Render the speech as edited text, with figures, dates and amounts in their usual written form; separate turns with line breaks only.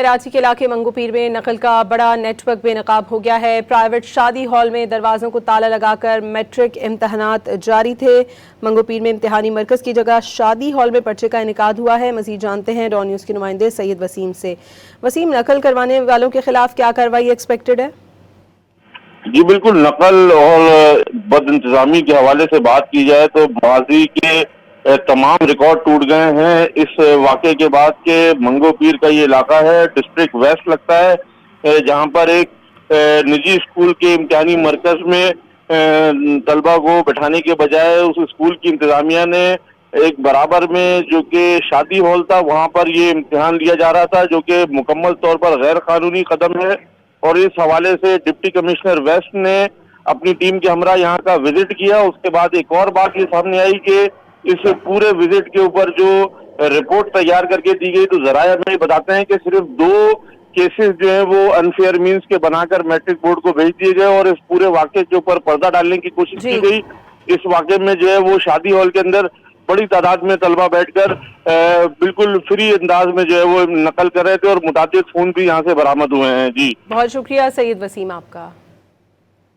کراچی کے علاقے منگو پیر میں نقل کا بڑا نیٹ ورک بے نقاب ہو گیا ہے۔ پرائیویٹ شادی ہال میں دروازوں کو تالا لگا کر میٹرک امتحانات جاری تھے۔ منگو پیر میں امتحانی مرکز کی جگہ شادی ہال میں پرچے کا انعقاد ہوا ہے۔ مزید جانتے ہیں ڈان نیوز کے نمائندے سید وسیم سے۔ وسیم، نقل کروانے والوں کے خلاف کیا کارروائی ایکسپیکٹڈ ہے؟
جی بالکل، نقل اور بد انتظامی کے حوالے سے بات کی جائے تو ماضی کے تمام ریکارڈ ٹوٹ گئے ہیں اس واقعے کے بعد کہ منگو پیر کا یہ علاقہ ہے، ڈسٹرکٹ ویسٹ لگتا ہے، جہاں پر ایک نجی اسکول کے امتحانی مرکز میں طلبہ کو بٹھانے کے بجائے اس اسکول کی انتظامیہ نے ایک برابر میں جو کہ شادی ہال تھا وہاں پر یہ امتحان لیا جا رہا تھا، جو کہ مکمل طور پر غیر قانونی قدم ہے۔ اور اس حوالے سے ڈپٹی کمشنر ویسٹ نے اپنی ٹیم کے ہمراہ یہاں کا وزٹ کیا۔ اس کے بعد ایک اور بات یہ سامنے آئی کہ اس پورے وزٹ کے اوپر جو رپورٹ تیار کر کے دی گئی تو ذرائع ہمیں بتاتے ہیں کہ صرف 2 کیسز جو ہیں وہ انفیئر مینز کے بنا کر میٹرک بورڈ کو بھیج دیے گئے اور اس پورے واقعے کے اوپر پردہ ڈالنے کی کوشش کی گئی۔ اس واقعے میں جو ہے وہ شادی ہال کے اندر بڑی تعداد میں طلبہ بیٹھ کر بالکل فری انداز میں جو ہے وہ نقل کر رہے تھے اور متعدد فون بھی یہاں سے برآمد ہوئے ہیں۔ جی
بہت شکریہ سید وسیم آپ کا۔